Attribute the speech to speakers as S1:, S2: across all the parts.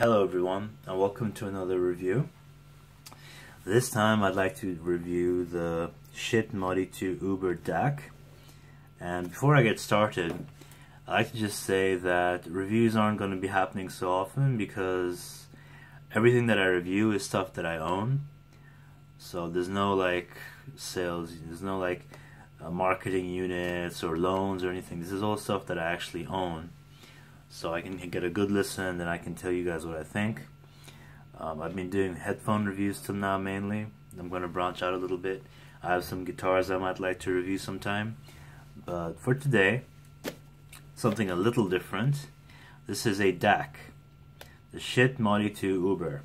S1: Hello everyone, and welcome to another review. This time I'd like to review the Schiit Modi 2 Uber DAC. And before I get started, I'd like to just say that reviews aren't going to be happening so often because everything that I review is stuff that I own. So there's no like sales, there's no like marketing units or loans or anything. This is all stuff that I actually own. So I can get a good listen and I can tell you guys what I think. I've been doing headphone reviews till now mainly. I'm going to branch out a little bit. I have some guitars I might like to review sometime. But for today, something a little different. This is a DAC, the Schiit Modi 2 Uber.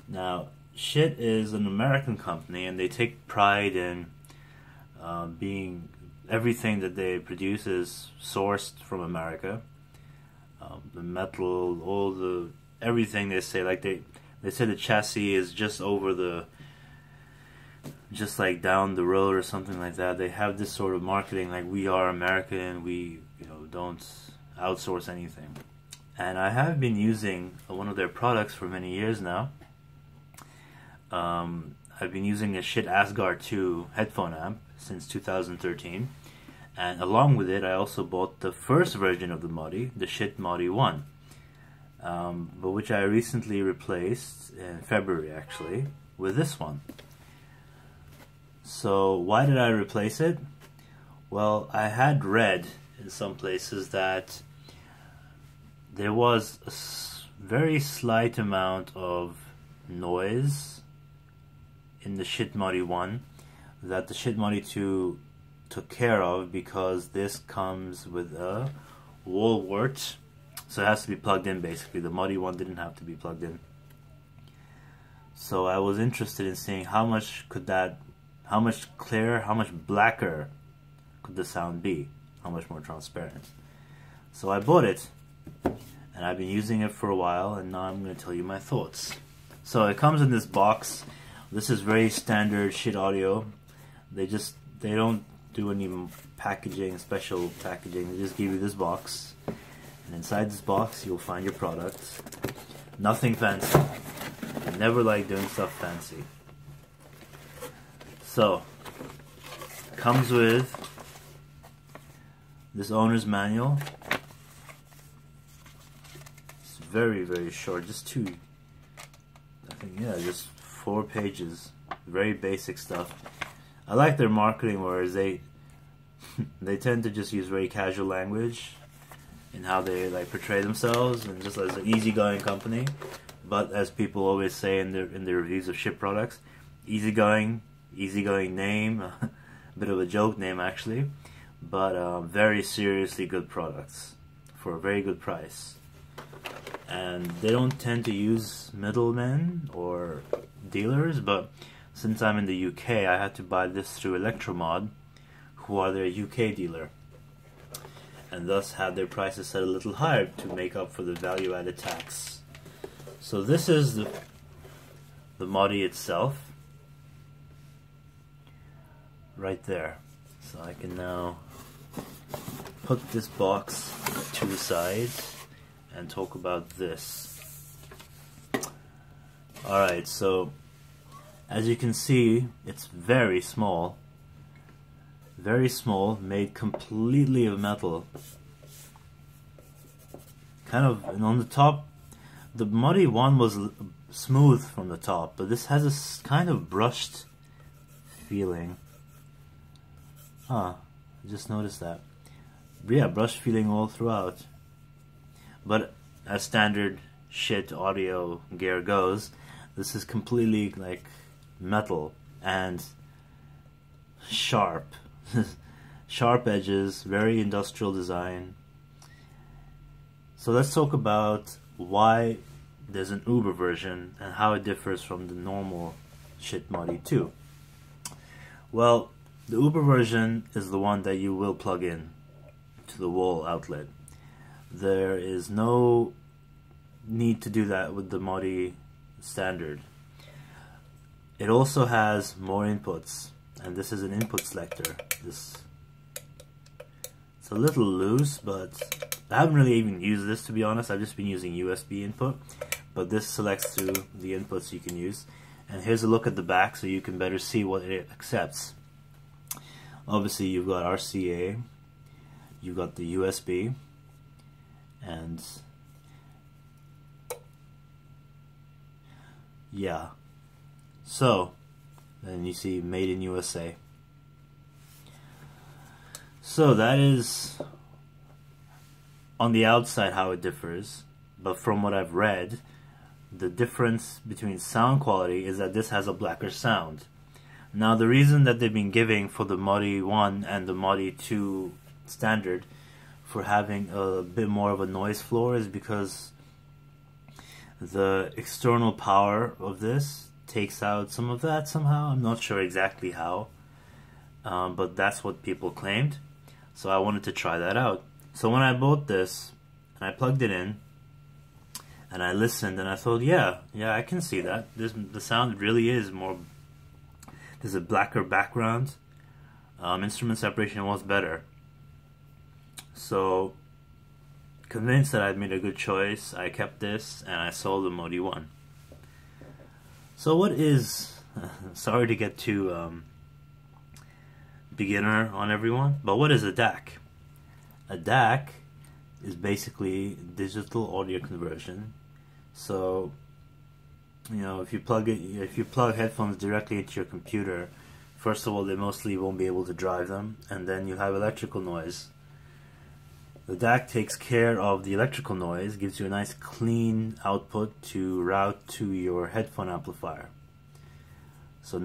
S1: Now, Schiit is an American company and they take pride in being everything that they produce is sourced from America. The metal, everything they say, like they say the chassis is just like down the road or something like that. They have this sort of marketing like we are American, we don't outsource anything. And I have been using one of their products for many years now. I've been using a Schiit Asgard 2 headphone amp since 2013. And along with it, I also bought the first version of the Modi, the Schiit Modi 1, but which I recently replaced in February actually with this one. So why did I replace it? Well, I had read in some places that there was a very slight amount of noise in the Schiit Modi 1 that the Schiit Modi 2 took care of because this comes with a wall wart, so it has to be plugged in basically. The Modi 1 didn't have to be plugged in. So I was interested in seeing how much clearer, how much blacker could the sound be, how much more transparent. So I bought it and I've been using it for a while and now I'm going to tell you my thoughts. So it comes in this box. This is very standard Schiit audio. They don't do any packaging, special packaging. They just give you this box, and inside this box you'll find your product. Nothing fancy. I never like doing stuff fancy. So, comes with this owner's manual. It's very, very short, just just 4 pages. Very basic stuff. I like their marketing, whereas they tend to just use very casual language in how they like portray themselves, and just as an easygoing company. But as people always say in their reviews of Schiit products, easygoing name, a bit of a joke name actually, but very seriously good products for a very good price. And they don't tend to use middlemen or dealers, but since I'm in the UK, I had to buy this through Electromod, who are their UK dealer, and thus had their prices set a little higher to make up for the value-added tax. So this is the Modi itself, right there. So I can now put this box to the side and talk about this. Alright, so as you can see, it's very small, made completely of metal. Kind of, and on the top, the Modi 1 was smooth from the top, but this has a kind of brushed feeling. I just noticed that. Yeah, brushed feeling all throughout. But as standard Schiit audio gear goes, this is completely like metal and sharp. Sharp edges, very industrial design. So let's talk about why there's an Uber version and how it differs from the normal Schiit Modi 2. Well, the Uber version is the one that you will plug in to the wall outlet. There is no need to do that with the Modi standard. It also has more inputs, and this is an input selector. It's a little loose, but I haven't really even used this, to be honest. I've just been using USB input. but this selects through the inputs you can use. And here's a look at the back so you can better see what it accepts. Obviously you've got RCA, you've got the USB, and yeah, so then you see made in USA. So that is on the outside how it differs, but from what I've read, the difference between sound quality is that this has a blacker sound. Now the reason that they've been giving for the Modi 1 and the Modi 2 standard for having a bit more of a noise floor is because the external power of this takes out some of that somehow. I'm not sure exactly how, but that's what people claimed. So I wanted to try that out. So when I bought this and I plugged it in and I listened and I thought, yeah, I can see that. The sound really is more, there's a blacker background. Instrument separation was better. So convinced that I'd made a good choice, I kept this and I sold the Modi 1. So what is, sorry to get too beginner on everyone, but what is a DAC? A DAC is basically digital audio conversion. So, you know, if you plug headphones directly into your computer, first of all, they mostly won't be able to drive them, and then you have electrical noise. The DAC takes care of the electrical noise, gives you a nice clean output to route to your headphone amplifier. So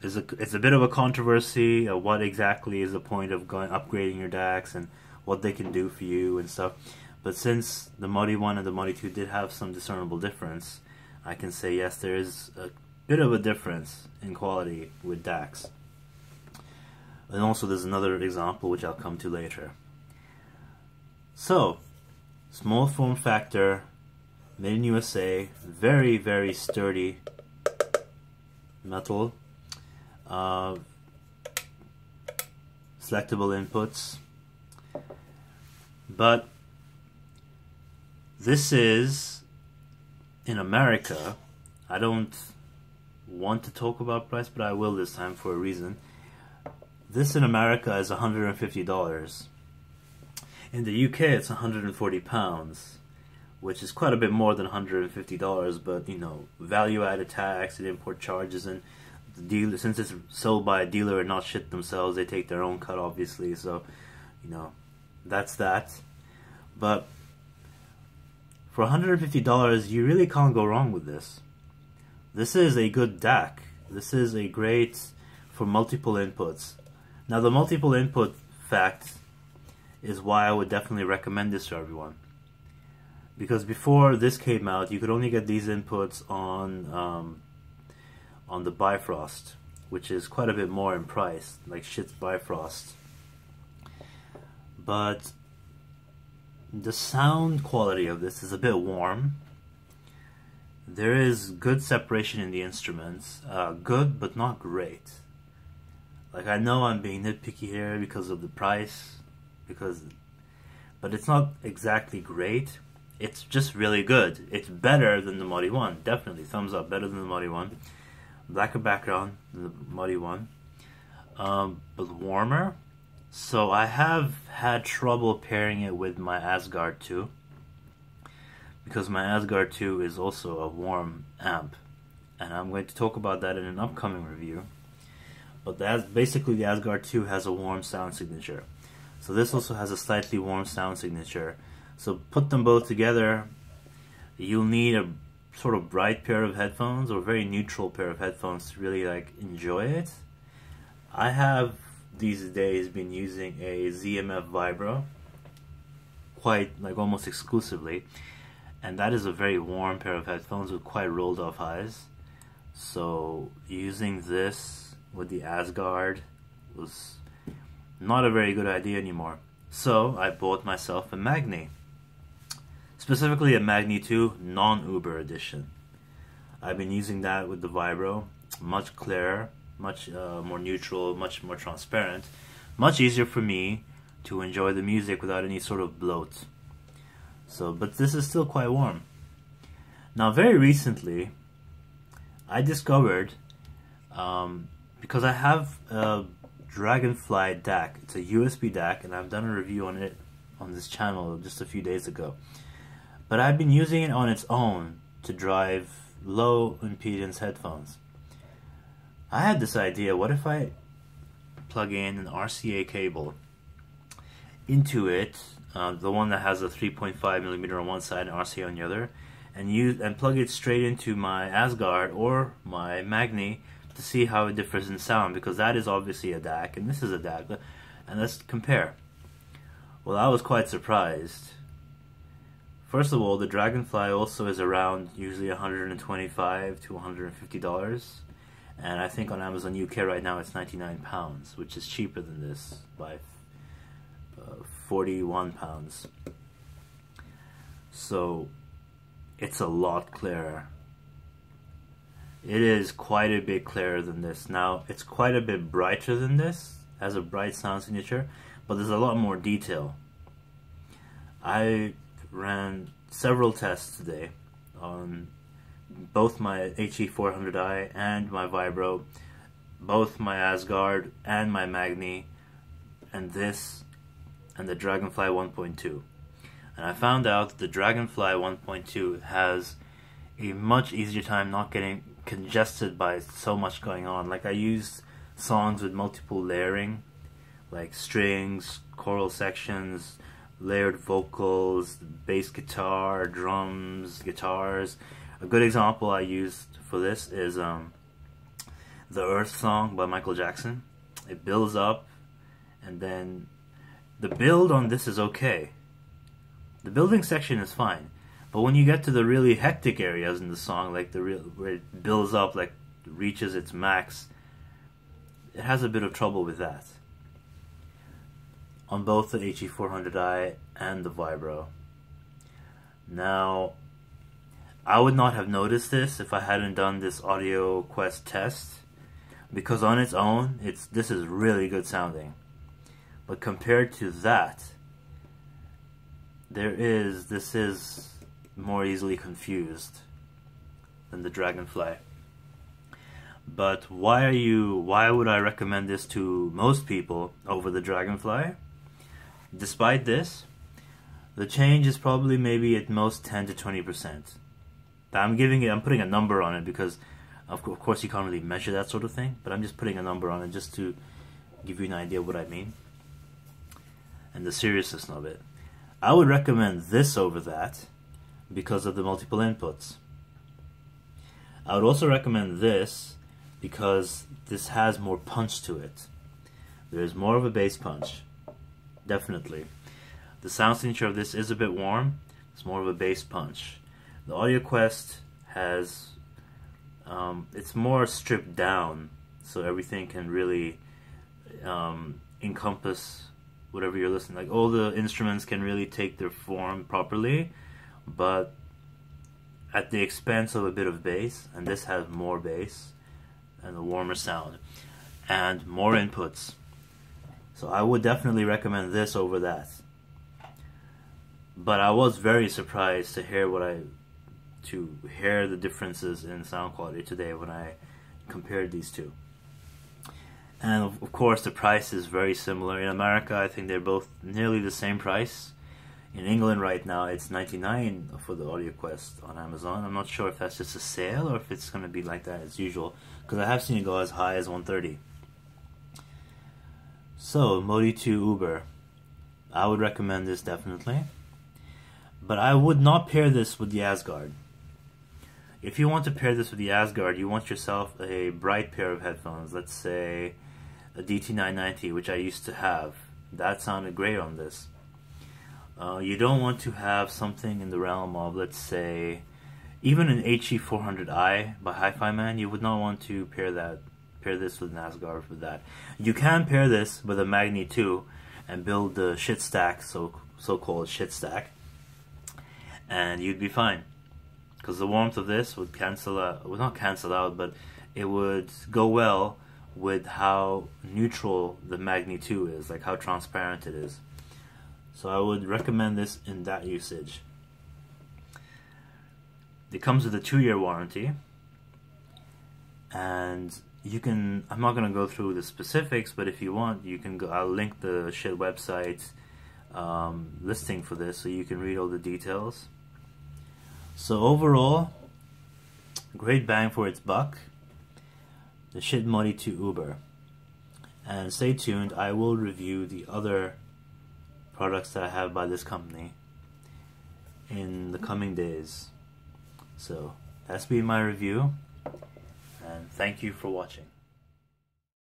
S1: it's a bit of a controversy of what exactly is the point of upgrading your DACs and what they can do for you and stuff. But since the Modi 1 and the Modi 2 did have some discernible difference, I can say yes, there is a bit of a difference in quality with DACs. And also there's another example which I'll come to later. So, small form factor, made in USA, very, very sturdy metal, selectable inputs, but this is, in America, I don't want to talk about price, but I will this time for a reason. This in America is $150. In the UK it's £140, which is quite a bit more than $150, but you know, value-added tax and import charges, and the dealer, since it's sold by a dealer and not Schiit themselves, they take their own cut obviously, so you know, that's that. But for $150 you really can't go wrong with this. This is a good DAC. This is a great for multiple inputs. Now the multiple input fact is why I would definitely recommend this to everyone. Because before this came out, you could only get these inputs on the Bifrost, which is quite a bit more in price, like Schiit's Bifrost. But the sound quality of this is a bit warm. There is good separation in the instruments, good but not great. Like, I know I'm being nitpicky here because of the price, but it's not exactly great. It's just really good. It's better than the Modi 1, definitely, thumbs up, better than the Modi 1. Blacker background than the Modi 1, but warmer. So I have had trouble pairing it with my Asgard 2, because my Asgard 2 is also a warm amp, and I'm going to talk about that in an upcoming review. But basically the Asgard 2 has a warm sound signature. So this also has a slightly warm sound signature. So put them both together, you'll need a sort of bright pair of headphones or a very neutral pair of headphones to really like enjoy it. I have these days been using a ZMF Vibro quite like almost exclusively, and that is a very warm pair of headphones with quite rolled off highs. So using this with the Asgard was not a very good idea anymore. So I bought myself a Magni, specifically a Magni 2 non-Uber edition. I've been using that with the Vibro, much clearer, much more neutral, much more transparent, much easier for me to enjoy the music without any sort of bloat. So, but this is still quite warm. Now, very recently, I discovered, because I have a Dragonfly DAC, it's a USB DAC, and I've done a review on it on this channel just a few days ago. But I've been using it on its own to drive low impedance headphones. I had this idea, what if I plug in an RCA cable into it, the one that has a 3.5mm on one side and RCA on the other, and plug it straight into my Asgard or my Magni to see how it differs in sound, because that is obviously a DAC and this is a DAC, and let's compare. Well, I was quite surprised. First of all, the Dragonfly also is around usually $125 to $150, and I think on Amazon UK right now it's £99, which is cheaper than this by £41. So it's a lot clearer. It is quite a bit clearer than this. Now, it's quite a bit brighter than this, has a bright sound signature, but there's a lot more detail. I ran several tests today on both my HE400i and my Vibro, both my Asgard and my Magni, and this, and the Dragonfly 1.2. And I found out that the Dragonfly 1.2 has a much easier time not getting congested by so much going on. Like, I used songs with multiple layering, like strings, choral sections, layered vocals, bass guitar, drums, guitars. A good example I used for this is the Earth song by Michael Jackson. It builds up, and then the build on this is okay. The building section is fine, but when you get to the really hectic areas in the song, like where it builds up, like reaches its max, it has a bit of trouble with that on both the HE400i and the Vibro. Now, I would not have noticed this if I hadn't done this Audio Quest test, because on its own, this is really good sounding. But compared to that, this is more easily confused than the Dragonfly. But why would I recommend this to most people over the Dragonfly? Despite this, the change is probably maybe at most 10 to 20%. I'm putting a number on it because of course you can't really measure that sort of thing, but I'm just putting a number on it just to give you an idea of what I mean and the seriousness of it. I would recommend this over that because of the multiple inputs. I would also recommend this because this has more punch to it. There's more of a bass punch, definitely. The sound signature of this is a bit warm. It's more of a bass punch. The Audio Quest has, it's more stripped down, so everything can really encompass whatever you're listening. Like, all the instruments can really take their form properly, but at the expense of a bit of bass, and this has more bass and a warmer sound and more inputs. So I would definitely recommend this over that. But I was very surprised to hear the differences in sound quality today when I compared these two. And of course the price is very similar. In America, I think they're both nearly the same price. In England right now, it's $99 for the Audio Quest on Amazon. I'm not sure if that's just a sale or if it's going to be like that as usual, because I have seen it go as high as $130. So, Modi 2 Uber. I would recommend this definitely. But I would not pair this with the Asgard. If you want to pair this with the Asgard, you want yourself a bright pair of headphones. Let's say a DT990, which I used to have. That sounded great on this. You don't want to have something in the realm of, let's say, even an HE400i by Hi-Fi Man. You would not want to pair this with an Asgard with that. You can pair this with a Magni 2 and build the Schiit stack, so-called Schiit stack, and you'd be fine. Because the warmth of this would cancel out, well, not cancel out, but it would go well with how neutral the Magni 2 is, like how transparent it is. So I would recommend this in that usage. It comes with a 2-year warranty, and you can, I'm not going to go through the specifics, but if you want, you can go, I'll link the Schiit website listing for this so you can read all the details. So overall, great bang for its buck, the Schiit Modi 2 Uber. And stay tuned, I will review the other products that I have by this company in the coming days. So that's been my review, and thank you for watching.